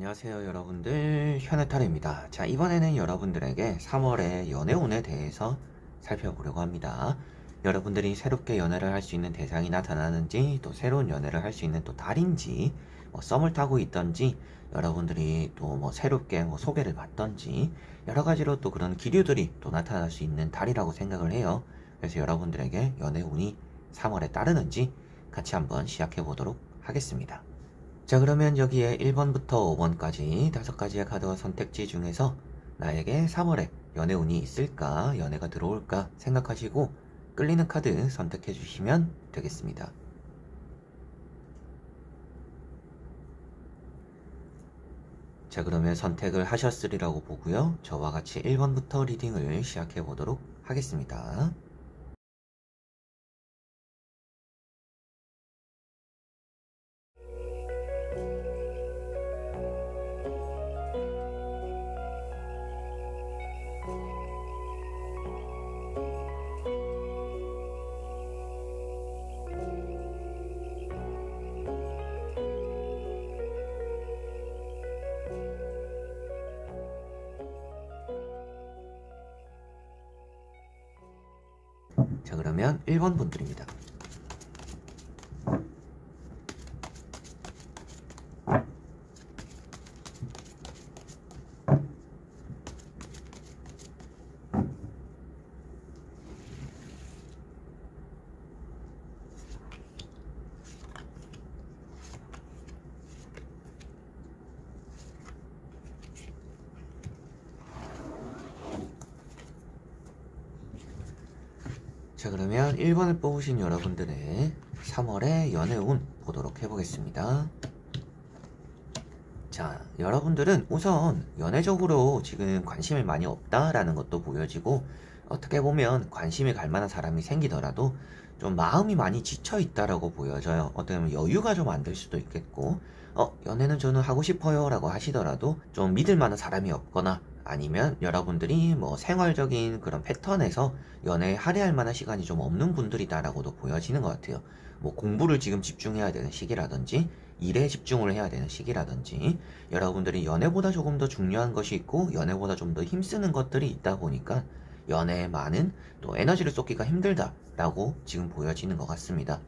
안녕하세요 여러분들, 현해탈입니다. 자, 이번에는 여러분들에게 3월의 연애운에 대해서 살펴보려고 합니다. 여러분들이 새롭게 연애를 할 수 있는 대상이 나타나는지, 또 새로운 연애를 할 수 있는 또 달인지, 썸을 타고 있던지, 여러분들이 또 새롭게 소개를 받던지, 여러가지로 또 그런 기류들이 또 나타날 수 있는 달이라고 생각을 해요. 그래서 여러분들에게 연애운이 3월에 따르는지 같이 한번 시작해 보도록 하겠습니다. 자, 그러면 여기에 1번부터 5번까지 5가지의 카드와 선택지 중에서 나에게 3월에 연애운이 있을까, 연애가 들어올까 생각하시고 끌리는 카드 선택해 주시면 되겠습니다. 자, 그러면 선택을 하셨으리라고 보고요. 저와 같이 1번부터 리딩을 시작해 보도록 하겠습니다. 자, 그러면 1번 분들입니다. 자, 그러면 1번을 뽑으신 여러분들의 3월의 연애운 보도록 해보겠습니다. 자, 여러분들은 우선 연애적으로 지금 관심이 많이 없다라는 것도 보여지고, 어떻게 보면 관심이 갈 만한 사람이 생기더라도 좀 마음이 많이 지쳐 있다라고 보여져요. 어떻게 보면 여유가 좀 안 될 수도 있겠고, 연애는 저는 하고 싶어요 라고 하시더라도 좀 믿을 만한 사람이 없거나, 아니면 여러분들이 생활적인 그런 패턴에서 연애에 할애할 만한 시간이 좀 없는 분들이다라고도 보여지는 것 같아요. 공부를 지금 집중해야 되는 시기라든지, 일에 집중을 해야 되는 시기라든지, 여러분들이 연애보다 조금 더 중요한 것이 있고 연애보다 좀 더 힘쓰는 것들이 있다 보니까 연애에 많은 또 에너지를 쏟기가 힘들다라고 지금 보여지는 것 같습니다.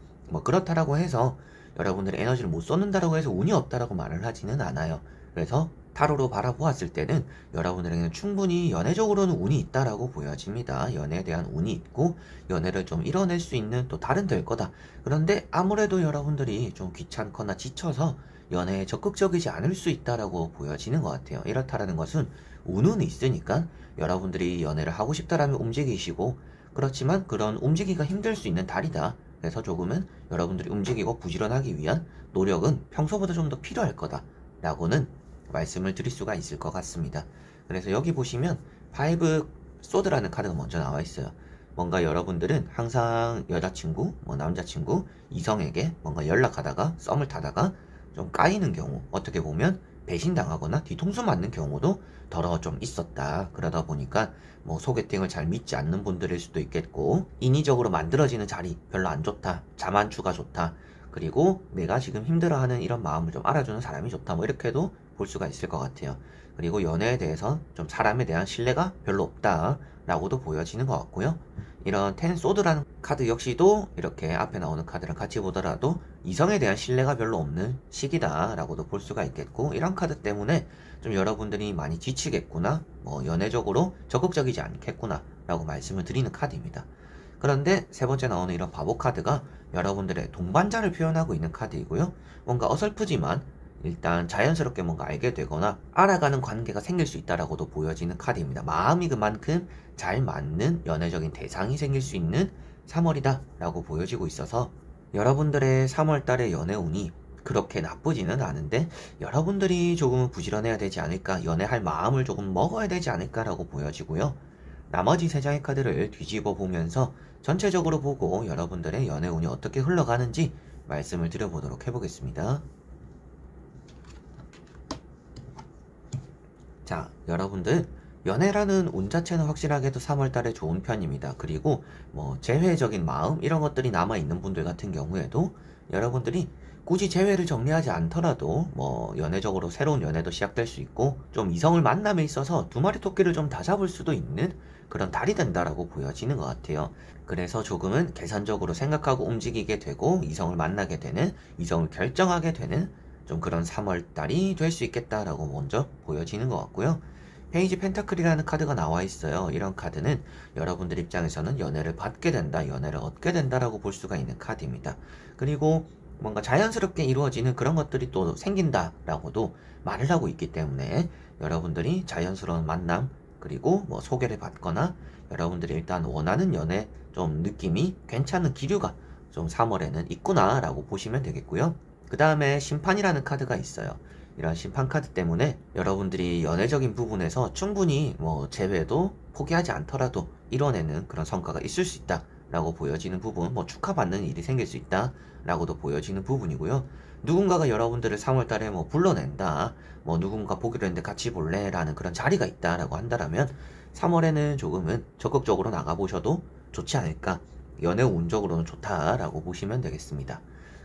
그렇다라고 해서 여러분들이 에너지를 못 쏟는다라고 해서 운이 없다라고 말을 하지는 않아요. 그래서 타로로 바라보았을 때는 여러분들에게는 충분히 연애적으로는 운이 있다라고 보여집니다. 연애에 대한 운이 있고 연애를 좀 이뤄낼 수 있는 또 달은 될 거다. 그런데 아무래도 여러분들이 좀 귀찮거나 지쳐서 연애에 적극적이지 않을 수 있다라고 보여지는 것 같아요. 이렇다라는 것은 운은 있으니까 여러분들이 연애를 하고 싶다라면 움직이시고, 그렇지만 그런 움직이기가 힘들 수 있는 달이다. 그래서 조금은 여러분들이 움직이고 부지런하기 위한 노력은 평소보다 좀 더 필요할 거다 라고는 말씀을 드릴 수가 있을 것 같습니다. 그래서 여기 보시면 파이브 소드라는 카드가 먼저 나와 있어요. 뭔가 여러분들은 항상 여자친구, 남자친구, 이성에게 뭔가 연락하다가 썸을 타다가 좀 까이는 경우, 어떻게 보면 배신당하거나 뒤통수 맞는 경우도 더러 좀 있었다. 그러다 보니까 소개팅을 잘 믿지 않는 분들일 수도 있겠고, 인위적으로 만들어지는 자리 별로 안 좋다, 자만추가 좋다, 그리고 내가 지금 힘들어하는 이런 마음을 좀 알아주는 사람이 좋다, 이렇게도 볼 수가 있을 것 같아요. 그리고 연애에 대해서 좀 사람에 대한 신뢰가 별로 없다 라고도 보여지는 것 같고요. 이런 텐 소드라는 카드 역시도 이렇게 앞에 나오는 카드랑 같이 보더라도 이성에 대한 신뢰가 별로 없는 시기다 라고도 볼 수가 있겠고, 이런 카드 때문에 좀 여러분들이 많이 지치겠구나, 연애적으로 적극적이지 않겠구나 라고 말씀을 드리는 카드입니다. 그런데 세 번째 나오는 이런 바보 카드가 여러분들의 동반자를 표현하고 있는 카드이고요. 뭔가 어설프지만 일단 자연스럽게 뭔가 알게 되거나 알아가는 관계가 생길 수 있다라고도 보여지는 카드입니다. 마음이 그만큼 잘 맞는 연애적인 대상이 생길 수 있는 3월이다 라고 보여지고 있어서 여러분들의 3월달의 연애운이 그렇게 나쁘지는 않은데, 여러분들이 조금 부지런해야 되지 않을까, 연애할 마음을 조금 먹어야 되지 않을까 라고 보여지고요. 나머지 3장의 카드를 뒤집어 보면서 전체적으로 보고 여러분들의 연애운이 어떻게 흘러가는지 말씀을 드려보도록 해보겠습니다. 자, 여러분들 연애라는 운 자체는 확실하게도 3월달에 좋은 편입니다. 그리고 재회적인 마음 이런 것들이 남아있는 분들 같은 경우에도 여러분들이 굳이 재회를 정리하지 않더라도 뭐 연애적으로 새로운 연애도 시작될 수 있고 좀 이성을 만남에 있어서 두 마리 토끼를 좀 다 잡을 수도 있는 그런 달이 된다라고 보여지는 것 같아요. 그래서 조금은 계산적으로 생각하고 움직이게 되고 이성을 만나게 되는, 이성을 결정하게 되는 좀 그런 3월 달이 될 수 있겠다라고 먼저 보여지는 것 같고요. 페이지 펜타클이라는 카드가 나와 있어요. 이런 카드는 여러분들 입장에서는 연애를 받게 된다, 연애를 얻게 된다라고 볼 수가 있는 카드입니다. 그리고 뭔가 자연스럽게 이루어지는 그런 것들이 또 생긴다라고도 말을 하고 있기 때문에 여러분들이 자연스러운 만남, 그리고 뭐 소개를 받거나 여러분들이 일단 원하는 연애 좀 느낌이 괜찮은 기류가 좀 3월에는 있구나 라고 보시면 되겠고요. 그 다음에 심판이라는 카드가 있어요. 이런 심판 카드 때문에 여러분들이 연애적인 부분에서 충분히 뭐 재회도 포기하지 않더라도 이뤄내는 그런 성과가 있을 수 있다 라고 보여지는 부분, 뭐 축하받는 일이 생길 수 있다 라고도 보여지는 부분이고요. 누군가가 여러분들을 3월달에 뭐 불러낸다, 뭐 누군가 보기로 했는데 같이 볼래 라는 그런 자리가 있다 라고 한다면 3월에는 조금은 적극적으로 나가보셔도 좋지 않을까, 연애 운적으로는 좋다라고 보시면 되겠습니다.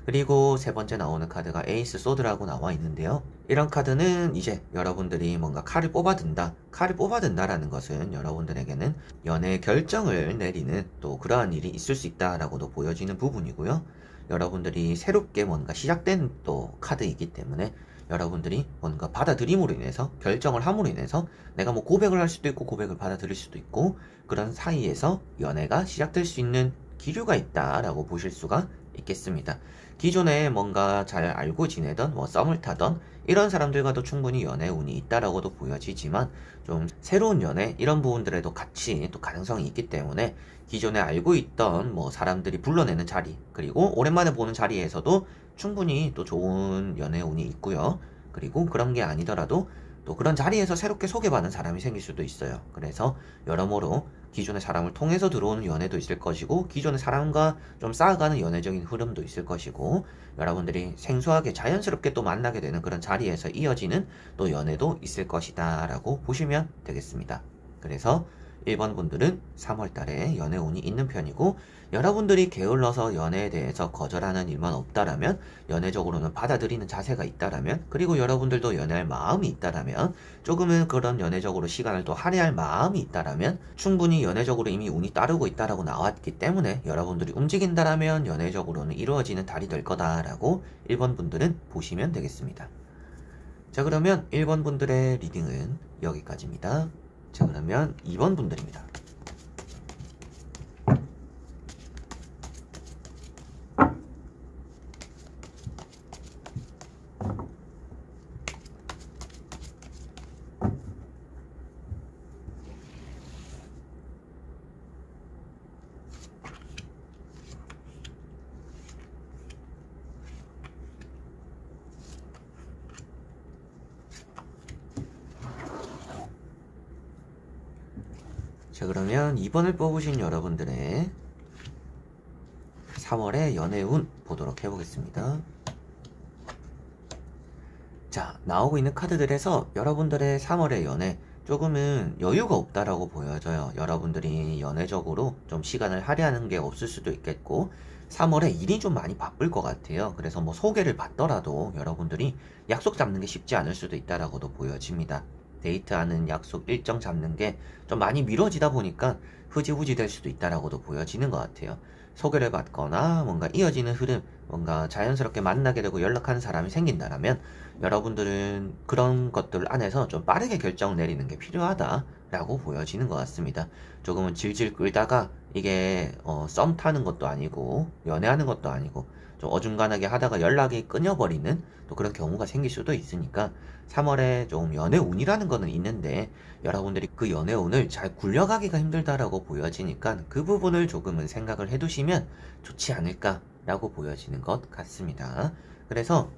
그리고 세 번째 나오는 카드가 에이스 소드라고 나와 있는데요. 이런 카드는 이제 여러분들이 뭔가 칼을 뽑아든다라는 것은 여러분들에게는 연애 결정을 내리는 또 그러한 일이 있을 수 있다라고도 보여지는 부분이고요. 여러분들이 새롭게 뭔가 시작된 또 카드이기 때문에 여러분들이 뭔가 받아들임으로 인해서, 결정을 함으로 인해서 내가 뭐 고백을 할 수도 있고 고백을 받아들일 수도 있고 그런 사이에서 연애가 시작될 수 있는 기류가 있다라고 보실 수가 있겠습니다. 기존에 뭔가 잘 알고 지내던 뭐 썸을 타던 이런 사람들과도 충분히 연애 운이 있다라고도 보여지지만 좀 새로운 연애 이런 부분들에도 같이 또 가능성이 있기 때문에 기존에 알고 있던 뭐 사람들이 불러내는 자리, 그리고 오랜만에 보는 자리에서도 충분히 또 좋은 연애 운이 있고요. 그리고 그런 게 아니더라도 또 그런 자리에서 새롭게 소개받는 사람이 생길 수도 있어요. 그래서 여러모로 기존의 사람을 통해서 들어오는 연애도 있을 것이고 기존의 사람과 좀 쌓아가는 연애적인 흐름도 있을 것이고 여러분들이 생소하게 자연스럽게 또 만나게 되는 그런 자리에서 이어지는 또 연애도 있을 것이다 라고 보시면 되겠습니다. 그래서 1번 분들은 3월달에 연애 운이 있는 편이고, 여러분들이 게을러서 연애에 대해서 거절하는 일만 없다라면, 연애적으로는 받아들이는 자세가 있다라면, 그리고 여러분들도 연애할 마음이 있다라면, 조금은 그런 연애적으로 시간을 또 할애할 마음이 있다라면 충분히 연애적으로 이미 운이 따르고 있다라고 나왔기 때문에 여러분들이 움직인다라면 연애적으로는 이루어지는 달이 될 거다라고 1번 분들은 보시면 되겠습니다. 자, 그러면 1번 분들의 리딩은 여기까지입니다. 자, 그러면 2번 분들입니다. 자, 그러면 2번을 뽑으신 여러분들의 3월의 연애운 보도록 해보겠습니다. 자, 나오고 있는 카드들에서 여러분들의 3월의 연애 조금은 여유가 없다라고 보여져요. 여러분들이 연애적으로 좀 시간을 할애하는 게 없을 수도 있겠고 3월에 일이 좀 많이 바쁠 것 같아요. 그래서 뭐 소개를 받더라도 여러분들이 약속 잡는 게 쉽지 않을 수도 있다라고도 보여집니다. 데이트하는 약속 일정 잡는 게 좀 많이 미뤄지다 보니까 흐지부지 될 수도 있다라고도 보여지는 것 같아요. 소개를 받거나 뭔가 이어지는 흐름, 뭔가 자연스럽게 만나게 되고 연락하는 사람이 생긴다라면 여러분들은 그런 것들 안에서 좀 빠르게 결정 내리는 게 필요하다라고 보여지는 것 같습니다. 조금은 질질 끌다가 이게 썸 타는 것도 아니고 연애하는 것도 아니고 좀 어중간하게 하다가 연락이 끊어버리는 또 그런 경우가 생길 수도 있으니까 3월에 좀 연애운이라는 거는 있는데 여러분들이 그 연애운을 잘 굴려가기가 힘들다라고 보여지니까 그 부분을 조금은 생각을 해두시면 좋지 않을까라고 보여지는 것 같습니다. 그래서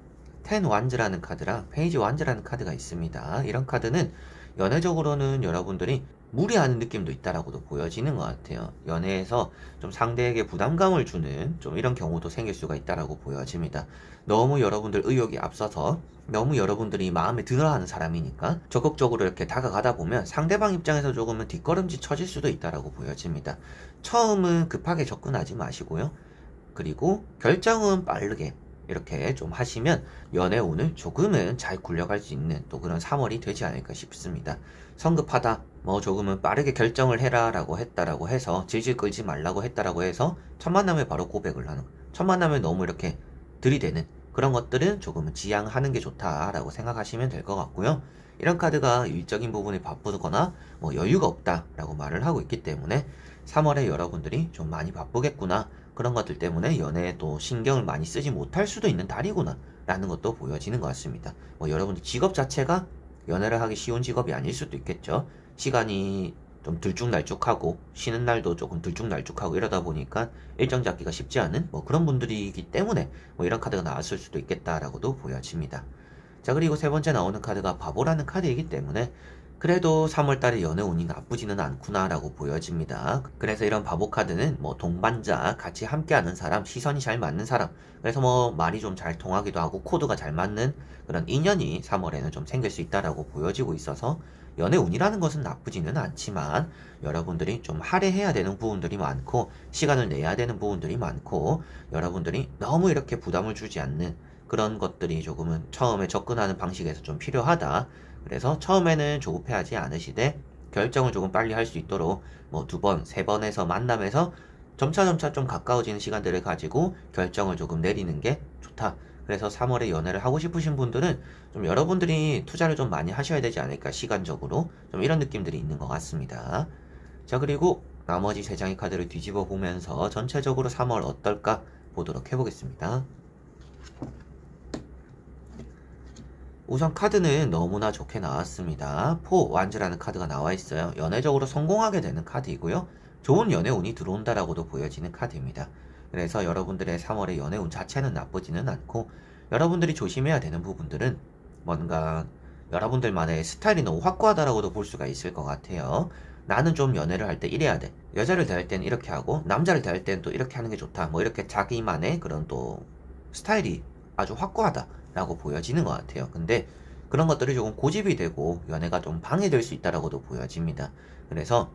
10 완즈라는 카드랑 페이지 완즈라는 카드가 있습니다. 이런 카드는 연애적으로는 여러분들이 무리하는 느낌도 있다라고도 보여지는 것 같아요. 연애에서 좀 상대에게 부담감을 주는 좀 이런 경우도 생길 수가 있다라고 보여집니다. 너무 여러분들 의욕이 앞서서 너무 여러분들이 마음에 들어하는 사람이니까 적극적으로 이렇게 다가가다 보면 상대방 입장에서 조금은 뒷걸음질 쳐질 수도 있다라고 보여집니다. 처음은 급하게 접근하지 마시고요. 그리고 결정은 빠르게 이렇게 좀 하시면 연애 운을 조금은 잘 굴려갈 수 있는 또 그런 3월이 되지 않을까 싶습니다. 성급하다, 뭐 조금은 빠르게 결정을 해라 라고 했다라고 해서 질질 끌지 말라고 했다라고 해서 첫 만남에 바로 고백을 하는, 첫 만남에 너무 이렇게 들이대는 그런 것들은 조금은 지양하는 게 좋다라고 생각하시면 될 것 같고요. 이런 카드가 일적인 부분이 바쁘거나 뭐 여유가 없다라고 말을 하고 있기 때문에 3월에 여러분들이 좀 많이 바쁘겠구나, 그런 것들 때문에 연애에 또 신경을 많이 쓰지 못할 수도 있는 달이구나 라는 것도 보여지는 것 같습니다. 뭐 여러분들 직업 자체가 연애를 하기 쉬운 직업이 아닐 수도 있겠죠. 시간이 좀 들쭉날쭉하고 쉬는 날도 조금 들쭉날쭉하고 이러다 보니까 일정 잡기가 쉽지 않은 뭐 그런 분들이기 때문에 뭐 이런 카드가 나왔을 수도 있겠다라고도 보여집니다. 자, 그리고 세 번째 나오는 카드가 바보라는 카드이기 때문에 그래도 3월달에 연애 운이 나쁘지는 않구나 라고 보여집니다. 그래서 이런 바보 카드는 뭐 동반자, 같이 함께하는 사람, 시선이 잘 맞는 사람, 그래서 뭐 말이 좀 잘 통하기도 하고 코드가 잘 맞는 그런 인연이 3월에는 좀 생길 수 있다라고 보여지고 있어서 연애 운이라는 것은 나쁘지는 않지만 여러분들이 좀 할애해야 되는 부분들이 많고 시간을 내야 되는 부분들이 많고 여러분들이 너무 이렇게 부담을 주지 않는 그런 것들이 조금은 처음에 접근하는 방식에서 좀 필요하다. 그래서 처음에는 조급해하지 않으시되 결정을 조금 빨리 할 수 있도록 뭐 2번, 3번에서 만남에서 점차점차 좀 가까워지는 시간들을 가지고 결정을 조금 내리는 게 좋다. 그래서 3월에 연애를 하고 싶으신 분들은 좀 여러분들이 투자를 좀 많이 하셔야 되지 않을까, 시간적으로 좀 이런 느낌들이 있는 것 같습니다. 자, 그리고 나머지 3장의 카드를 뒤집어 보면서 전체적으로 3월 어떨까 보도록 해보겠습니다. 우선 카드는 너무나 좋게 나왔습니다. 포 완즈라는 카드가 나와 있어요. 연애적으로 성공하게 되는 카드이고요. 좋은 연애 운이 들어온다라고도 보여지는 카드입니다. 그래서 여러분들의 3월의 연애 운 자체는 나쁘지는 않고 여러분들이 조심해야 되는 부분들은 뭔가 여러분들만의 스타일이 너무 확고하다라고도 볼 수가 있을 것 같아요. 나는 좀 연애를 할 때 이래야 돼. 여자를 대할 때는 이렇게 하고 남자를 대할 때는 또 이렇게 하는 게 좋다. 뭐 이렇게 자기만의 그런 또 스타일이 아주 확고하다 라고 보여지는 것 같아요. 근데 그런 것들이 조금 고집이 되고 연애가 좀 방해될 수 있다라고도 보여집니다. 그래서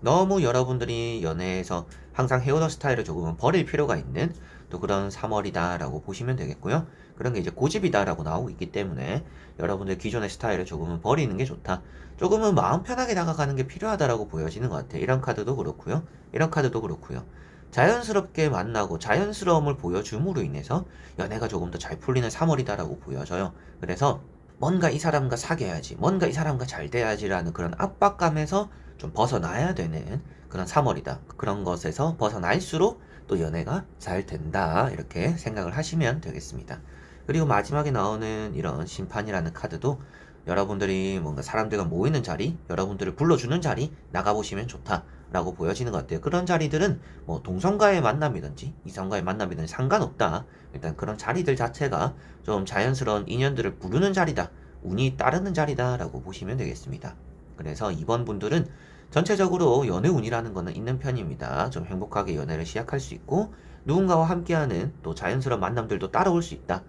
너무 여러분들이 연애에서 항상 해오던 스타일을 조금은 버릴 필요가 있는 또 그런 3월이다 라고 보시면 되겠고요. 그런 게 이제 고집이다 라고 나오고 있기 때문에 여러분들 기존의 스타일을 조금은 버리는 게 좋다. 조금은 마음 편하게 다가가는 게 필요하다라고 보여지는 것 같아요. 이런 카드도 그렇고요. 이런 카드도 그렇고요. 자연스럽게 만나고 자연스러움을 보여줌으로 인해서 연애가 조금 더 잘 풀리는 3월이다라고 보여져요. 그래서 뭔가 이 사람과 사귀어야지, 뭔가 이 사람과 잘 돼야지라는 그런 압박감에서 좀 벗어나야 되는 그런 3월이다. 그런 것에서 벗어날수록 또 연애가 잘 된다, 이렇게 생각을 하시면 되겠습니다. 그리고 마지막에 나오는 이런 심판이라는 카드도 여러분들이 뭔가 사람들과 모이는 자리, 여러분들을 불러주는 자리 나가보시면 좋다 라고 보여지는 것 같아요. 그런 자리들은 뭐 동성과의 만남이든지 이성과의 만남이든지 상관없다. 일단 그런 자리들 자체가 좀 자연스러운 인연들을 부르는 자리다, 운이 따르는 자리다 라고 보시면 되겠습니다. 그래서 이번 분들은 전체적으로 연애 운이라는 거는 있는 편입니다. 좀 행복하게 연애를 시작할 수 있고 누군가와 함께하는 또 자연스러운 만남들도 따라올 수 있다.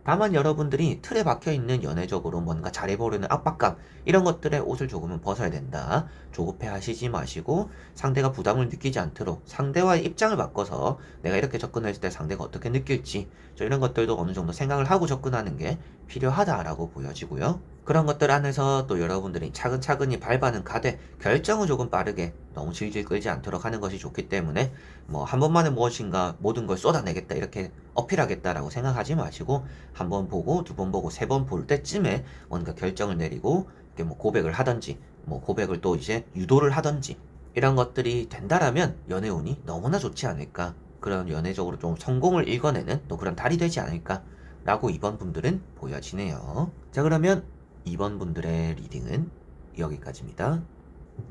다만 여러분들이 틀에 박혀있는 연애적으로 뭔가 잘해보려는 압박감, 이런 것들의 옷을 조금은 벗어야 된다. 조급해 하시지 마시고 상대가 부담을 느끼지 않도록 상대와의 입장을 바꿔서 내가 이렇게 접근했을 때 상대가 어떻게 느낄지 이런 것들도 어느 정도 생각을 하고 접근하는 게 필요하다라고 보여지고요. 그런 것들 안에서 또 여러분들이 차근차근히 밟아는 가되 결정을 조금 빠르게 너무 질질 끌지 않도록 하는 것이 좋기 때문에 뭐 한 번만에 무엇인가 모든 걸 쏟아내겠다 이렇게 어필하겠다라고 생각하지 마시고 한 번 보고 2번 보고 3번 볼 때쯤에 뭔가 결정을 내리고 이렇게 뭐 고백을 하든지 뭐 고백을 또 이제 유도를 하든지 이런 것들이 된다라면 연애 운이 너무나 좋지 않을까, 그런 연애적으로 좀 성공을 읽어내는 또 그런 달이 되지 않을까 라고 이번 분들은 보여지네요. 자, 그러면 2번 분들의 리딩은 여기까지입니다.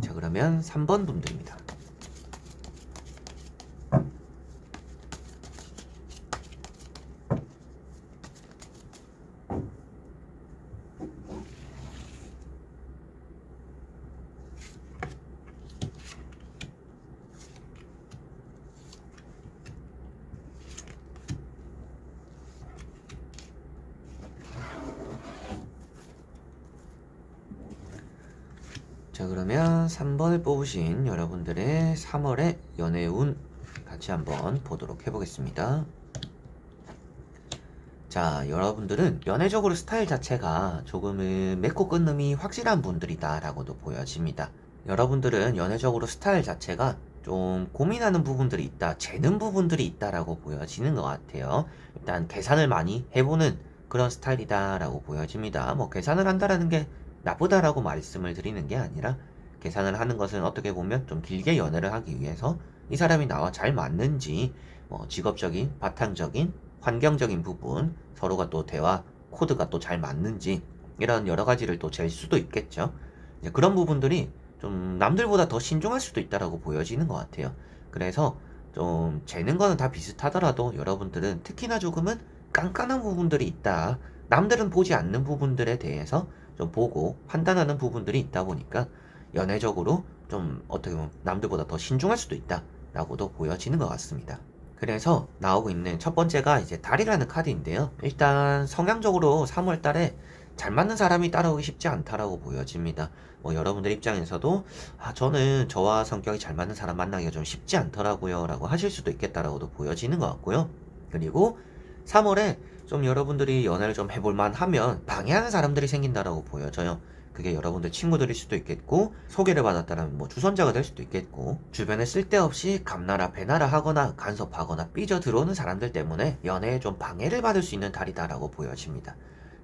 자, 그러면 3번 분들입니다. 자, 그러면 3번을 뽑으신 여러분들의 3월의 연애운 같이 한번 보도록 해보겠습니다. 자, 여러분들은 연애적으로 스타일 자체가 조금은 맺고 끊음이 확실한 분들이다라고도 보여집니다. 여러분들은 연애적으로 스타일 자체가 좀 고민하는 부분들이 있다, 재는 부분들이 있다라고 보여지는 것 같아요. 일단 계산을 많이 해보는 그런 스타일이다라고 보여집니다. 뭐 계산을 한다라는 게 나쁘다라고 말씀을 드리는 게 아니라 계산을 하는 것은 어떻게 보면 좀 길게 연애를 하기 위해서 이 사람이 나와 잘 맞는지 뭐 직업적인, 바탕적인, 환경적인 부분, 서로가 또 대화 코드가 또 잘 맞는지 이런 여러 가지를 또 잴 수도 있겠죠. 이제 그런 부분들이 좀 남들보다 더 신중할 수도 있다라고 보여지는 것 같아요. 그래서 좀 재는 거는 다 비슷하더라도 여러분들은 특히나 조금은 깐깐한 부분들이 있다. 남들은 보지 않는 부분들에 대해서 좀 보고 판단하는 부분들이 있다 보니까 연애적으로 좀 어떻게 보면 남들보다 더 신중할 수도 있다라고도 보여지는 것 같습니다. 그래서 나오고 있는 첫 번째가 이제 달이라는 카드인데요. 일단 성향적으로 3월 달에 잘 맞는 사람이 따라오기 쉽지 않다라고 보여집니다. 뭐 여러분들 입장에서도 저는 저와 성격이 잘 맞는 사람 만나기가 좀 쉽지 않더라고요 라고 하실 수도 있겠다라고도 보여지는 것 같고요. 그리고 3월에 좀 여러분들이 연애를 좀 해볼만 하면 방해하는 사람들이 생긴다라고 보여져요. 그게 여러분들 친구들일 수도 있겠고, 소개를 받았다면 뭐 주선자가 될 수도 있겠고, 주변에 쓸데없이 감나라 배나라 하거나 간섭하거나 삐져 들어오는 사람들 때문에 연애에 좀 방해를 받을 수 있는 달이다라고 보여집니다.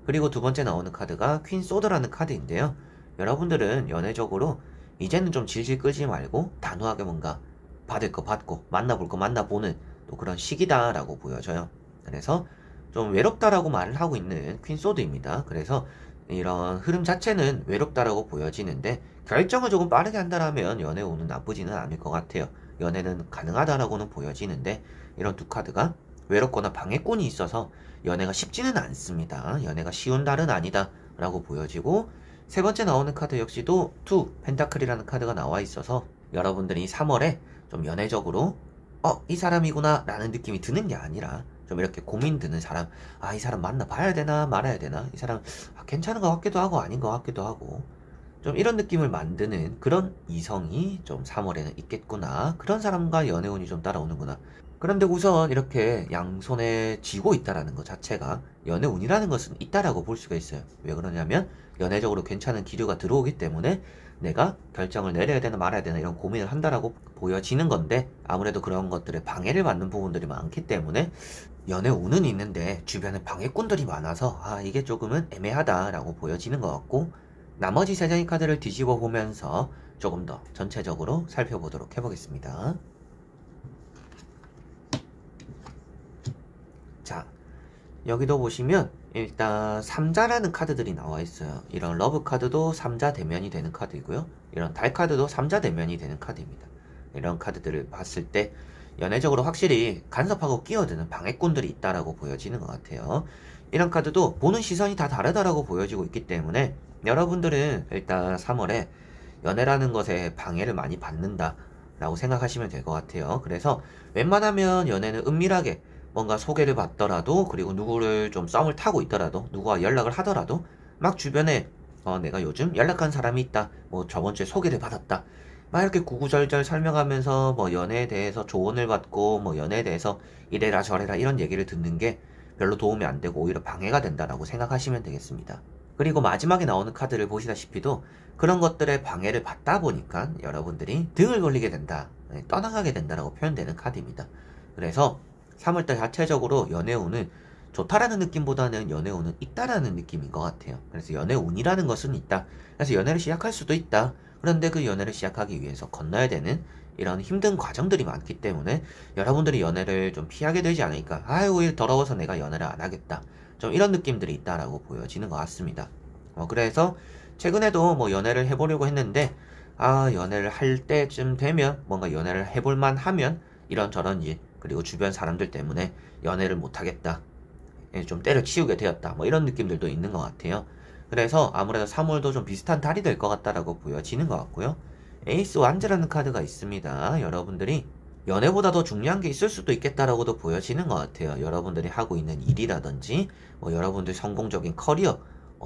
그리고 두 번째 나오는 카드가 퀸 소드라는 카드인데요. 여러분들은 연애적으로 이제는 좀 질질 끌지 말고 단호하게 뭔가 받을 거 받고 만나볼 거 만나보는 또 그런 시기다라고 보여져요. 그래서 좀 외롭다라고 말을 하고 있는 퀸 소드입니다. 그래서 이런 흐름 자체는 외롭다라고 보여지는데 결정을 조금 빠르게 한다라면 연애 운은 나쁘지는 않을 것 같아요. 연애는 가능하다라고는 보여지는데 이런 두 카드가 외롭거나 방해꾼이 있어서 연애가 쉽지는 않습니다. 연애가 쉬운 달은 아니다 라고 보여지고, 세 번째 나오는 카드 역시도 투 펜타클이라는 카드가 나와 있어서 여러분들이 3월에 좀 연애적으로 이 사람이구나 라는 느낌이 드는 게 아니라 좀 이렇게 고민 드는 사람, 이 사람 만나봐야 되나 말아야 되나, 이 사람 괜찮은 것 같기도 하고 아닌 것 같기도 하고, 좀 이런 느낌을 만드는 그런 이성이 좀 3월에는 있겠구나, 그런 사람과 연애운이 좀 따라오는구나. 그런데 우선 이렇게 양손에 쥐고 있다라는 것 자체가 연애운이라는 것은 있다라고 볼 수가 있어요. 왜 그러냐면 연애적으로 괜찮은 기류가 들어오기 때문에 내가 결정을 내려야 되나 말아야 되나 이런 고민을 한다라고 보여지는 건데, 아무래도 그런 것들에 방해를 받는 부분들이 많기 때문에 연애 운은 있는데 주변에 방해꾼들이 많아서 이게 조금은 애매하다라고 보여지는 것 같고, 나머지 세 장의 카드를 뒤집어 보면서 조금 더 전체적으로 살펴보도록 해보겠습니다. 자, 여기도 보시면 일단 3자라는 카드들이 나와 있어요. 이런 러브 카드도 3자 대면이 되는 카드이고요. 이런 달 카드도 3자 대면이 되는 카드입니다. 이런 카드들을 봤을 때 연애적으로 확실히 간섭하고 끼어드는 방해꾼들이 있다라고 보여지는 것 같아요. 이런 카드도 보는 시선이 다 다르다라고 보여지고 있기 때문에 여러분들은 일단 3월에 연애라는 것에 방해를 많이 받는다 라고 생각하시면 될 것 같아요. 그래서 웬만하면 연애는 은밀하게 뭔가 소개를 받더라도, 그리고 누구를 좀 썸을 타고 있더라도, 누구와 연락을 하더라도 막 주변에 내가 요즘 연락한 사람이 있다, 뭐 저번 주에 소개를 받았다, 막 이렇게 구구절절 설명하면서 뭐 연애에 대해서 조언을 받고 뭐 연애에 대해서 이래라 저래라 이런 얘기를 듣는 게 별로 도움이 안 되고 오히려 방해가 된다라고 생각하시면 되겠습니다. 그리고 마지막에 나오는 카드를 보시다시피도 그런 것들에 방해를 받다 보니까 여러분들이 등을 돌리게 된다, 떠나가게 된다라고 표현되는 카드입니다. 그래서 3월달 자체적으로 연애운은 좋다라는 느낌보다는 연애운은 있다라는 느낌인 것 같아요. 그래서 연애운이라는 것은 있다. 그래서 연애를 시작할 수도 있다. 그런데 그 연애를 시작하기 위해서 건너야 되는 이런 힘든 과정들이 많기 때문에 여러분들이 연애를 좀 피하게 되지 않을까. 오히려 더러워서 내가 연애를 안 하겠다, 좀 이런 느낌들이 있다라고 보여지는 것 같습니다. 그래서 최근에도 뭐 연애를 해보려고 했는데 연애를 할 때쯤 되면 뭔가 연애를 해볼만 하면 이런저런 일, 그리고 주변 사람들 때문에 연애를 못하겠다, 좀 때려치우게 되었다, 뭐 이런 느낌들도 있는 것 같아요. 그래서 아무래도 3월도 좀 비슷한 달이 될 것 같다라고 보여지는 것 같고요. 에이스 완즈라는 카드가 있습니다. 여러분들이 연애보다 더 중요한 게 있을 수도 있겠다라고도 보여지는 것 같아요. 여러분들이 하고 있는 일이라든지 뭐 여러분들 성공적인 커리어,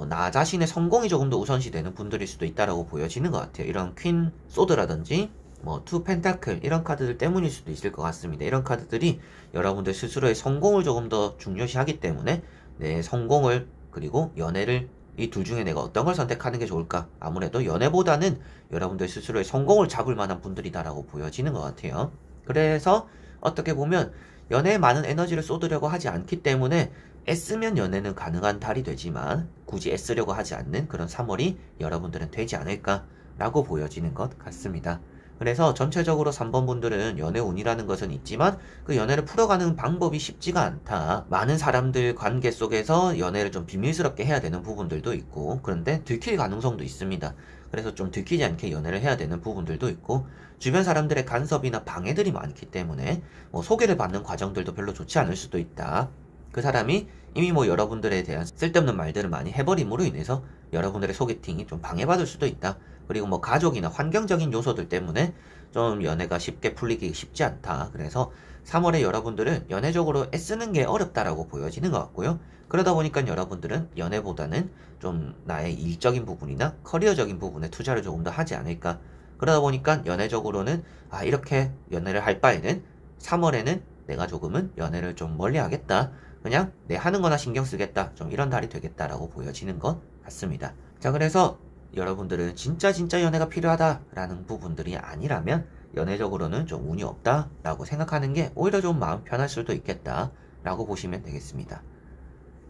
나 자신의 성공이 조금 더 우선시 되는 분들일 수도 있다라고 보여지는 것 같아요. 이런 퀸 소드라든지 뭐 투 펜타클 이런 카드들 때문일 수도 있을 것 같습니다. 이런 카드들이 여러분들 스스로의 성공을 조금 더 중요시하기 때문에 내 성공을 그리고 연애를 이 둘 중에 내가 어떤 걸 선택하는 게 좋을까? 아무래도 연애보다는 여러분들 스스로의 성공을 잡을 만한 분들이다라고 보여지는 것 같아요. 그래서 어떻게 보면 연애에 많은 에너지를 쏟으려고 하지 않기 때문에 애쓰면 연애는 가능한 달이 되지만 굳이 애쓰려고 하지 않는 그런 3월이 여러분들은 되지 않을까라고 보여지는 것 같습니다. 그래서 전체적으로 3번 분들은 연애운이라는 것은 있지만 그 연애를 풀어가는 방법이 쉽지가 않다. 많은 사람들 관계 속에서 연애를 좀 비밀스럽게 해야 되는 부분들도 있고 그런데 들킬 가능성도 있습니다. 그래서 좀 들키지 않게 연애를 해야 되는 부분들도 있고 주변 사람들의 간섭이나 방해들이 많기 때문에 뭐 소개를 받는 과정들도 별로 좋지 않을 수도 있다. 그 사람이 이미 뭐 여러분들에 대한 쓸데없는 말들을 많이 해버림으로 인해서 여러분들의 소개팅이 좀 방해받을 수도 있다. 그리고 뭐 가족이나 환경적인 요소들 때문에 좀 연애가 쉽게 풀리기 쉽지 않다. 그래서 3월에 여러분들은 연애적으로 애쓰는 게 어렵다라고 보여지는 것 같고요. 그러다 보니까 여러분들은 연애보다는 좀 나의 일적인 부분이나 커리어적인 부분에 투자를 조금 더 하지 않을까. 그러다 보니까 연애적으로는 이렇게 연애를 할 바에는 3월에는 내가 조금은 연애를 좀 멀리 하겠다. 그냥 내 하는 거나 신경 쓰겠다. 좀 이런 달이 되겠다라고 보여지는 것 같습니다. 자, 그래서 여러분들은 진짜 연애가 필요하다라는 부분들이 아니라면 연애적으로는 좀 운이 없다라고 생각하는 게 오히려 좀 마음 편할 수도 있겠다라고 보시면 되겠습니다.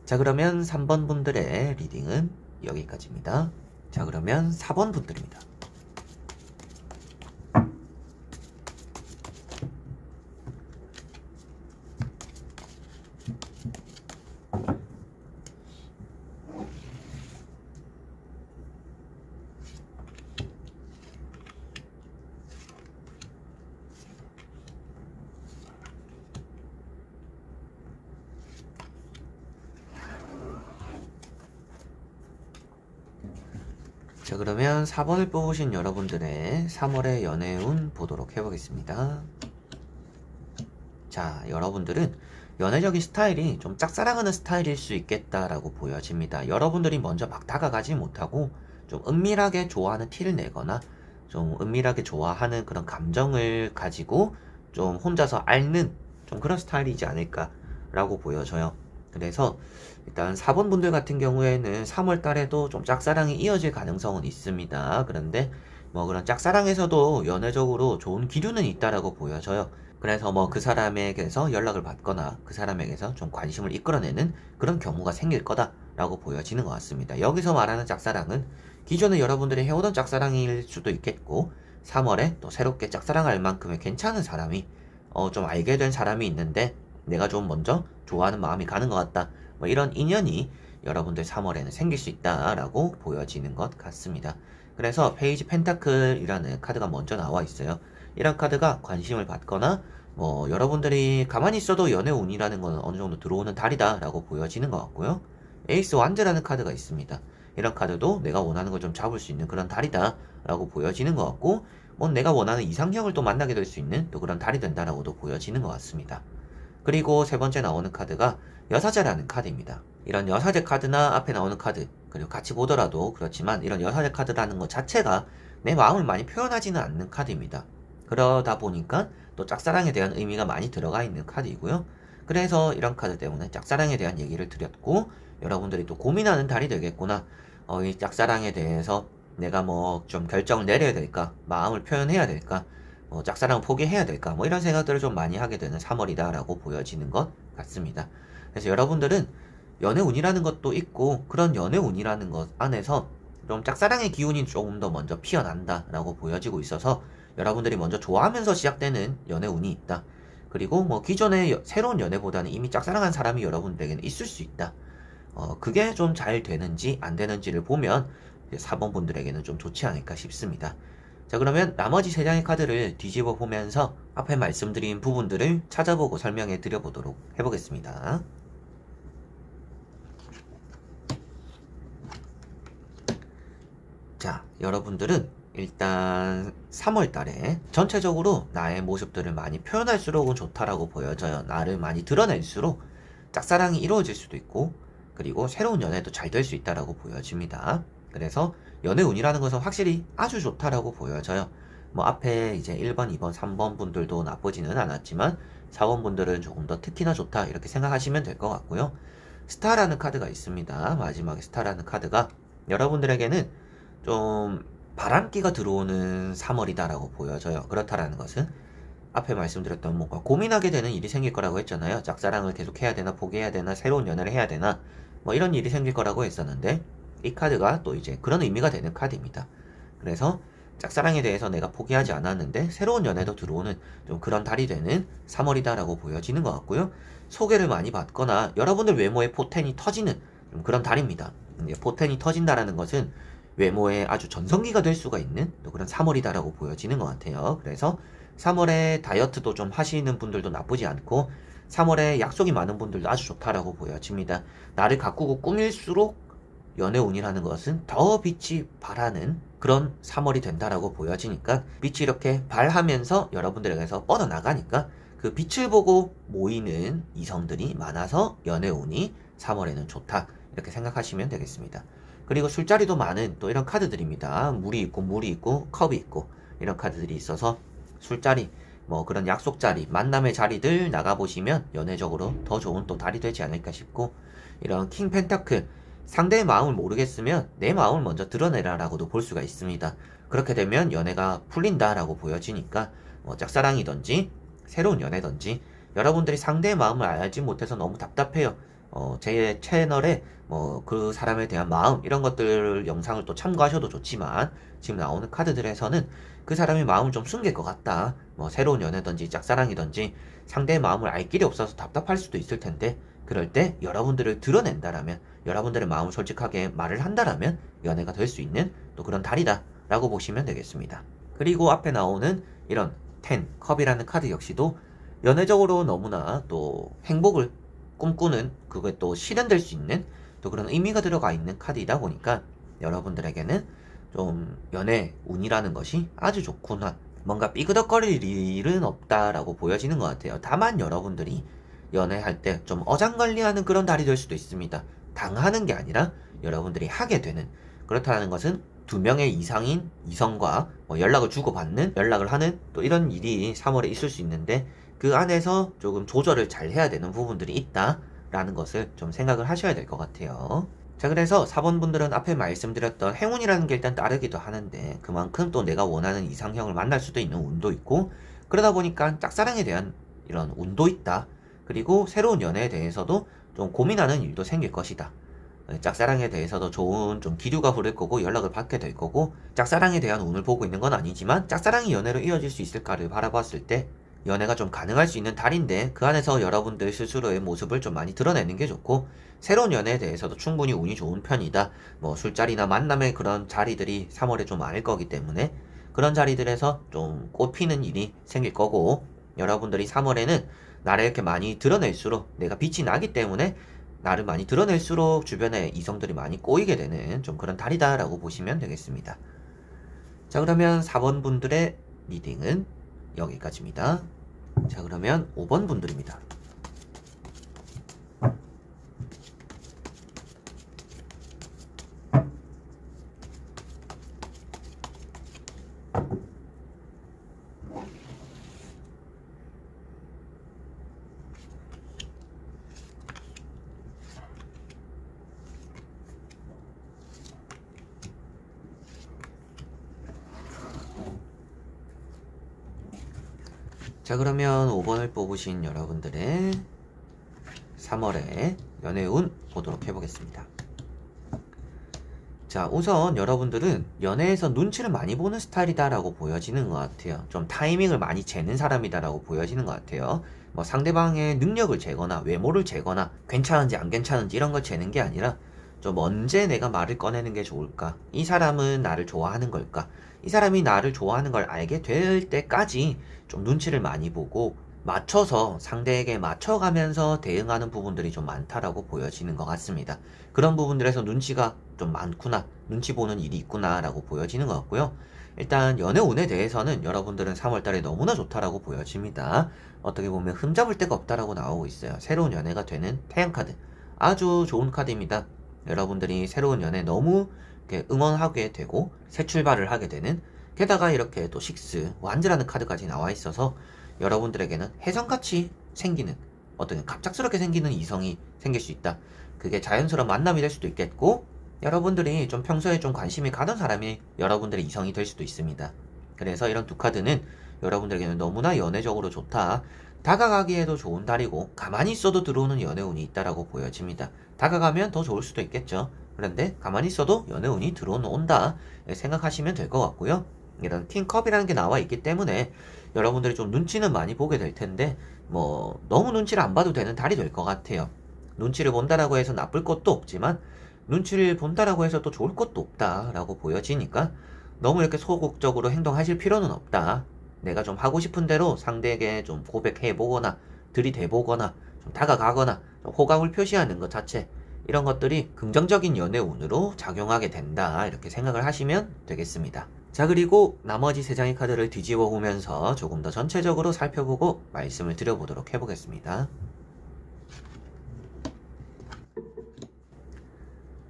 자, 그러면 3번 분들의 리딩은 여기까지입니다. 자, 그러면 4번 분들입니다. 자, 그러면 4번을 뽑으신 여러분들의 3월의 연애운 보도록 해보겠습니다. 자, 여러분들은 연애적인 스타일이 좀 짝사랑하는 스타일일 수 있겠다라고 보여집니다. 여러분들이 먼저 막 다가가지 못하고 좀 은밀하게 좋아하는 티를 내거나 좀 은밀하게 좋아하는 그런 감정을 가지고 좀 혼자서 앓는 좀 그런 스타일이지 않을까라고 보여져요. 그래서 일단 4번 분들 같은 경우에는 3월 달에도 좀 짝사랑이 이어질 가능성은 있습니다. 그런데 뭐 그런 짝사랑에서도 연애적으로 좋은 기류는 있다라고 보여져요. 그래서 뭐 그 사람에게서 연락을 받거나 그 사람에게서 좀 관심을 이끌어내는 그런 경우가 생길 거다라고 보여지는 것 같습니다. 여기서 말하는 짝사랑은 기존에 여러분들이 해오던 짝사랑일 수도 있겠고 3월에 또 새롭게 짝사랑할 만큼의 괜찮은 사람이 좀 알게 된 사람이 있는데 내가 좀 먼저 좋아하는 마음이 가는 것 같다. 뭐 이런 인연이 여러분들 3월에는 생길 수 있다라고 보여지는 것 같습니다. 그래서 페이지 펜타클이라는 카드가 먼저 나와 있어요. 이런 카드가 관심을 받거나 뭐 여러분들이 가만히 있어도 연애운이라는 건 어느 정도 들어오는 달이다라고 보여지는 것 같고요. 에이스 완즈라는 카드가 있습니다. 이런 카드도 내가 원하는 걸 좀 잡을 수 있는 그런 달이다라고 보여지는 것 같고 뭐 내가 원하는 이상형을 또 만나게 될 수 있는 또 그런 달이 된다라고도 보여지는 것 같습니다. 그리고 세 번째 나오는 카드가 여사제라는 카드입니다. 이런 여사제 카드나 앞에 나오는 카드 그리고 같이 보더라도 그렇지만 이런 여사제 카드라는 것 자체가 내 마음을 많이 표현하지는 않는 카드입니다. 그러다 보니까 또 짝사랑에 대한 의미가 많이 들어가 있는 카드이고요. 그래서 이런 카드 때문에 짝사랑에 대한 얘기를 드렸고 여러분들이 또 고민하는 달이 되겠구나. 이 짝사랑에 대해서 내가 뭐 좀 결정을 내려야 될까? 마음을 표현해야 될까? 짝사랑을 포기해야 될까? 뭐 이런 생각들을 좀 많이 하게 되는 3월이다라고 보여지는 것 같습니다. 그래서 여러분들은 연애운이라는 것도 있고 그런 연애운이라는 것 안에서 좀 짝사랑의 기운이 조금 더 먼저 피어난다라고 보여지고 있어서 여러분들이 먼저 좋아하면서 시작되는 연애운이 있다. 그리고 뭐 기존의 새로운 연애보다는 이미 짝사랑한 사람이 여러분들에게는 있을 수 있다. 그게 좀 잘 되는지 안 되는지를 보면 4번 분들에게는 좀 좋지 않을까 싶습니다. 자, 그러면 나머지 3장의 카드를 뒤집어 보면서 앞에 말씀드린 부분들을 찾아보고 설명해 드려 보도록 해보겠습니다. 자, 여러분들은 일단 3월 달에 전체적으로 나의 모습들을 많이 표현할수록은 좋다라고 보여져요. 나를 많이 드러낼수록 짝사랑이 이루어질 수도 있고 그리고 새로운 연애도 잘 될 수 있다라고 보여집니다. 그래서 연애운이라는 것은 확실히 아주 좋다라고 보여져요. 뭐 앞에 이제 1번, 2번, 3번 분들도 나쁘지는 않았지만 4번 분들은 조금 더 특히나 좋다 이렇게 생각하시면 될 것 같고요. 스타라는 카드가 있습니다. 마지막에 스타라는 카드가 여러분들에게는 좀 바람기가 들어오는 3월이다라고 보여져요. 그렇다라는 것은 앞에 말씀드렸던 뭔가 고민하게 되는 일이 생길 거라고 했잖아요. 짝사랑을 계속 해야 되나 포기해야 되나 새로운 연애를 해야 되나 뭐 이런 일이 생길 거라고 했었는데 이 카드가 또 이제 그런 의미가 되는 카드입니다. 그래서 짝사랑에 대해서 내가 포기하지 않았는데 새로운 연애도 들어오는 좀 그런 달이 되는 3월이다라고 보여지는 것 같고요. 소개를 많이 받거나 여러분들 외모에 포텐이 터지는 좀 그런 달입니다. 이제 포텐이 터진다라는 것은 외모에 아주 전성기가 될 수가 있는 또 그런 3월이다라고 보여지는 것 같아요. 그래서 3월에 다이어트도 좀 하시는 분들도 나쁘지 않고 3월에 약속이 많은 분들도 아주 좋다라고 보여집니다. 나를 가꾸고 꾸밀수록 연애운이라는 것은 더 빛이 발하는 그런 3월이 된다라고 보여지니까 빛이 이렇게 발하면서 여러분들에게서 뻗어나가니까 그 빛을 보고 모이는 이성들이 많아서 연애운이 3월에는 좋다 이렇게 생각하시면 되겠습니다. 그리고 술자리도 많은 또 이런 카드들입니다. 물이 있고 컵이 있고 이런 카드들이 있어서 술자리 뭐 그런 약속자리 만남의 자리들 나가보시면 연애적으로 더 좋은 또 달이 되지 않을까 싶고 이런 킹 펜타클 상대의 마음을 모르겠으면 내 마음을 먼저 드러내라 라고도 볼 수가 있습니다. 그렇게 되면 연애가 풀린다라고 보여지니까 뭐 짝사랑이든지 새로운 연애든지 여러분들이 상대의 마음을 알지 못해서 너무 답답해요. 제 채널에 뭐 그 사람에 대한 마음 이런 것들 영상을 또 참고하셔도 좋지만 지금 나오는 카드들에서는 그 사람이 마음을 좀 숨길 것 같다. 뭐 새로운 연애든지 짝사랑이든지 상대의 마음을 알 길이 없어서 답답할 수도 있을 텐데 그럴 때 여러분들을 드러낸다라면 여러분들의 마음을 솔직하게 말을 한다라면 연애가 될 수 있는 또 그런 달이다 라고 보시면 되겠습니다. 그리고 앞에 나오는 이런 10 컵이라는 카드 역시도 연애적으로 너무나 또 행복을 꿈꾸는 그게 또 실현될 수 있는 또 그런 의미가 들어가 있는 카드이다 보니까 여러분들에게는 좀 연애 운이라는 것이 아주 좋구나 뭔가 삐그덕거릴 일은 없다라고 보여지는 것 같아요. 다만 여러분들이 연애할 때 좀 어장관리하는 그런 달이 될 수도 있습니다. 당하는 게 아니라 여러분들이 하게 되는 그렇다는 것은 2명의 이상인 이성과 뭐 연락을 주고받는 연락을 하는 또 이런 일이 3월에 있을 수 있는데 그 안에서 조금 조절을 잘 해야 되는 부분들이 있다라는 것을 좀 생각을 하셔야 될 것 같아요. 자 그래서 4번 분들은 앞에 말씀드렸던 행운이라는 게 일단 따르기도 하는데 그만큼 또 내가 원하는 이상형을 만날 수도 있는 운도 있고 그러다 보니까 짝사랑에 대한 이런 운도 있다. 그리고 새로운 연애에 대해서도 좀 고민하는 일도 생길 것이다. 짝사랑에 대해서도 좋은 좀 기류가 흐를 거고 연락을 받게 될 거고 짝사랑에 대한 운을 보고 있는 건 아니지만 짝사랑이 연애로 이어질 수 있을까를 바라봤을 때 연애가 좀 가능할 수 있는 달인데 그 안에서 여러분들 스스로의 모습을 좀 많이 드러내는 게 좋고 새로운 연애에 대해서도 충분히 운이 좋은 편이다. 뭐 술자리나 만남의 그런 자리들이 3월에 좀 많을 거기 때문에 그런 자리들에서 좀 꽃피는 일이 생길 거고 여러분들이 3월에는 나를 이렇게 많이 드러낼수록 내가 빛이 나기 때문에 나를 많이 드러낼수록 주변에 이성들이 많이 꼬이게 되는 좀 그런 달이다라고 보시면 되겠습니다. 자 그러면 4번 분들의 리딩은 여기까지입니다. 자 그러면 5번 분들입니다. 자 그러면 5번을 뽑으신 여러분들의 3월의 연애운 보도록 해보겠습니다. 자 우선 여러분들은 연애에서 눈치를 많이 보는 스타일이다 라고 보여지는 것 같아요. 좀 타이밍을 많이 재는 사람이다 라고 보여지는 것 같아요. 뭐 상대방의 능력을 재거나 외모를 재거나 괜찮은지 안 괜찮은지 이런 걸 재는 게 아니라 좀 언제 내가 말을 꺼내는 게 좋을까? 이 사람은 나를 좋아하는 걸까? 이 사람이 나를 좋아하는 걸 알게 될 때까지 좀 눈치를 많이 보고 맞춰서 상대에게 맞춰가면서 대응하는 부분들이 좀 많다라고 보여지는 것 같습니다. 그런 부분들에서 눈치가 좀 많구나, 눈치 보는 일이 있구나 라고 보여지는 것 같고요. 일단 연애운에 대해서는 여러분들은 3월달에 너무나 좋다라고 보여집니다. 어떻게 보면 흠잡을 데가 없다라고 나오고 있어요. 새로운 연애가 되는 태양카드 아주 좋은 카드입니다. 여러분들이 새로운 연애 너무 이렇게 응원하게 되고 새 출발을 하게 되는 게다가 이렇게 또 식스 완즈라는 카드까지 나와 있어서 여러분들에게는 혜성같이 생기는 어떤 갑작스럽게 생기는 이성이 생길 수 있다. 그게 자연스러운 만남이 될 수도 있겠고, 여러분들이 좀 평소에 좀 관심이 가던 사람이 여러분들의 이성이 될 수도 있습니다. 그래서 이런 두 카드는 여러분들에게는 너무나 연애적으로 좋다. 다가가기에도 좋은 달이고 가만히 있어도 들어오는 연애운이 있다라고 보여집니다. 다가가면 더 좋을 수도 있겠죠. 그런데 가만히 있어도 연애운이 들어온다 생각하시면 될 것 같고요. 이런 킹컵이라는 게 나와 있기 때문에 여러분들이 좀 눈치는 많이 보게 될 텐데 뭐 너무 눈치를 안 봐도 되는 달이 될 것 같아요. 눈치를 본다라고 해서 나쁠 것도 없지만 눈치를 본다라고 해서 또 좋을 것도 없다라고 보여지니까 너무 이렇게 소극적으로 행동하실 필요는 없다. 내가 좀 하고 싶은 대로 상대에게 좀 고백해보거나 들이대보거나 좀 다가가거나 좀 호감을 표시하는 것 자체, 이런 것들이 긍정적인 연애운으로 작용하게 된다, 이렇게 생각을 하시면 되겠습니다. 자, 그리고 나머지 3장의 카드를 뒤집어 보면서 조금 더 전체적으로 살펴보고 말씀을 드려보도록 해보겠습니다.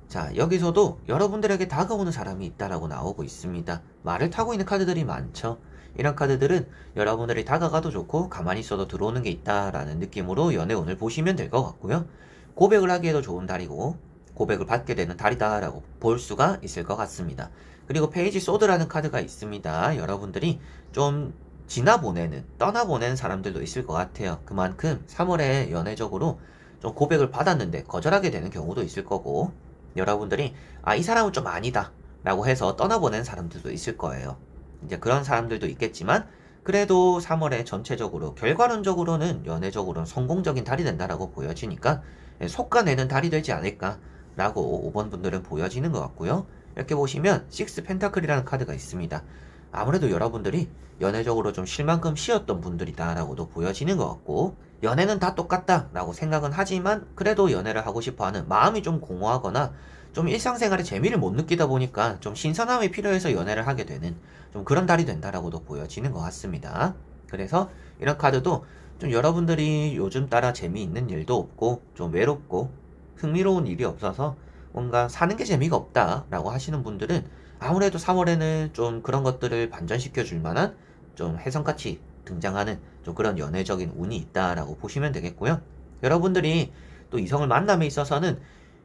자, 여기서도 여러분들에게 다가오는 사람이 있다라고 나오고 있습니다. 말을 타고 있는 카드들이 많죠. 이런 카드들은 여러분들이 다가가도 좋고 가만히 있어도 들어오는 게 있다라는 느낌으로 연애운을 보시면 될 것 같고요. 고백을 하기에도 좋은 달이고 고백을 받게 되는 달이다라고 볼 수가 있을 것 같습니다. 그리고 페이지 소드라는 카드가 있습니다. 여러분들이 좀 지나보내는, 떠나보내는 사람들도 있을 것 같아요. 그만큼 3월에 연애적으로 좀 고백을 받았는데 거절하게 되는 경우도 있을 거고, 여러분들이 이 사람은 좀 아니다 라고 해서 떠나보내는 사람들도 있을 거예요. 이제 그런 사람들도 있겠지만 그래도 3월에 전체적으로 결과론적으로는 연애적으로는 성공적인 달이 된다라고 보여지니까 속가내는 달이 되지 않을까 라고 5번 분들은 보여지는 것 같고요. 이렇게 보시면 6 펜타클이라는 카드가 있습니다. 아무래도 여러분들이 연애적으로 좀 쉴 만큼 쉬었던 분들이다 라고도 보여지는 것 같고, 연애는 다 똑같다 라고 생각은 하지만 그래도 연애를 하고 싶어하는 마음이 좀 공허하거나 좀 일상생활에 재미를 못 느끼다 보니까 좀 신선함이 필요해서 연애를 하게 되는 좀 그런 달이 된다라고도 보여지는 것 같습니다. 그래서 이런 카드도 좀 여러분들이 요즘 따라 재미있는 일도 없고 좀 외롭고 흥미로운 일이 없어서 뭔가 사는 게 재미가 없다 라고 하시는 분들은 아무래도 3월에는 좀 그런 것들을 반전시켜 줄 만한 좀 혜성같이 등장하는 좀 그런 연애적인 운이 있다라고 보시면 되겠고요. 여러분들이 또 이성을 만남에 있어서는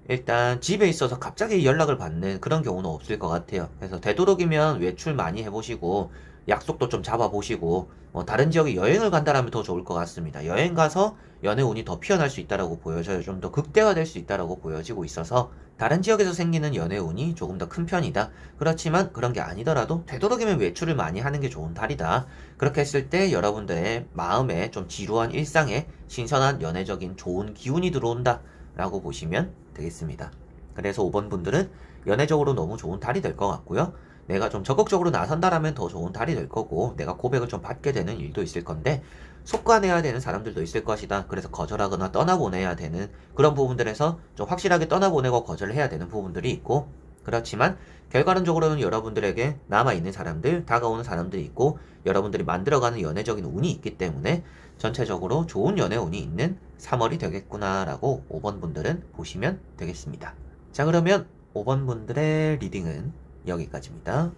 일단 집에 있어서 갑자기 연락을 받는 그런 경우는 없을 것 같아요. 그래서 되도록이면 외출 많이 해보시고 약속도 좀 잡아보시고 다른 지역에 여행을 간다라면 더 좋을 것 같습니다. 여행 가서 연애운이 더 피어날 수 있다라고 보여져요. 좀 더 극대화될 수 있다라고 보여지고 있어서 다른 지역에서 생기는 연애운이 조금 더 큰 편이다. 그렇지만 그런 게 아니더라도 되도록이면 외출을 많이 하는 게 좋은 달이다. 그렇게 했을 때 여러분들의 마음에 좀 지루한 일상에 신선한 연애적인 좋은 기운이 들어온다 라고 보시면 되겠습니다. 그래서 5번 분들은 연애적으로 너무 좋은 달이 될 것 같고요. 내가 좀 적극적으로 나선다라면 더 좋은 달이 될 거고, 내가 고백을 좀 받게 되는 일도 있을 건데 속가내야 되는 사람들도 있을 것이다. 그래서 거절하거나 떠나보내야 되는 그런 부분들에서 좀 확실하게 떠나보내고 거절을 해야 되는 부분들이 있고, 그렇지만 결과론적으로는 여러분들에게 남아있는 사람들, 다가오는 사람들이 있고 여러분들이 만들어가는 연애적인 운이 있기 때문에 전체적으로 좋은 연애운이 있는 3월이 되겠구나 라고 5번 분들은 보시면 되겠습니다. 자, 그러면 5번 분들의 리딩은 여기까지입니다.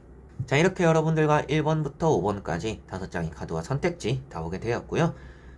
자, 이렇게 여러분들과 1번부터 5번까지 5장의 카드와 선택지 다 보게 되었고요.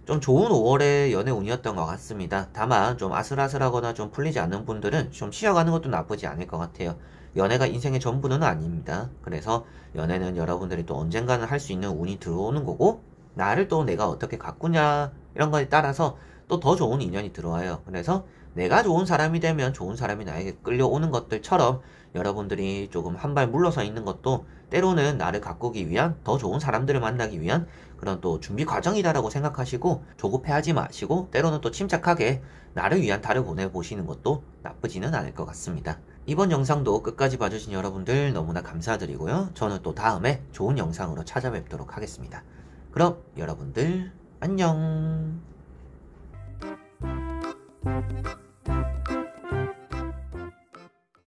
좀 좋은 5월의 연애운이었던 것 같습니다. 다만 좀 아슬아슬하거나 좀 풀리지 않는 분들은 좀 쉬어가는 것도 나쁘지 않을 것 같아요. 연애가 인생의 전부는 아닙니다. 그래서 연애는 여러분들이 또 언젠가는 할 수 있는 운이 들어오는 거고, 나를 또 내가 어떻게 가꾸냐 이런 거에 따라서 또 더 좋은 인연이 들어와요. 그래서 내가 좋은 사람이 되면 좋은 사람이 나에게 끌려오는 것들처럼 여러분들이 조금 한 발 물러서 있는 것도 때로는 나를 가꾸기 위한 더 좋은 사람들을 만나기 위한 그런 또 준비 과정이다라고 생각하시고 조급해하지 마시고 때로는 또 침착하게 나를 위한 달을 보내보시는 것도 나쁘지는 않을 것 같습니다. 이번 영상도 끝까지 봐주신 여러분들 너무나 감사드리고요. 저는 또 다음에 좋은 영상으로 찾아뵙도록 하겠습니다. 그럼 여러분들 안녕.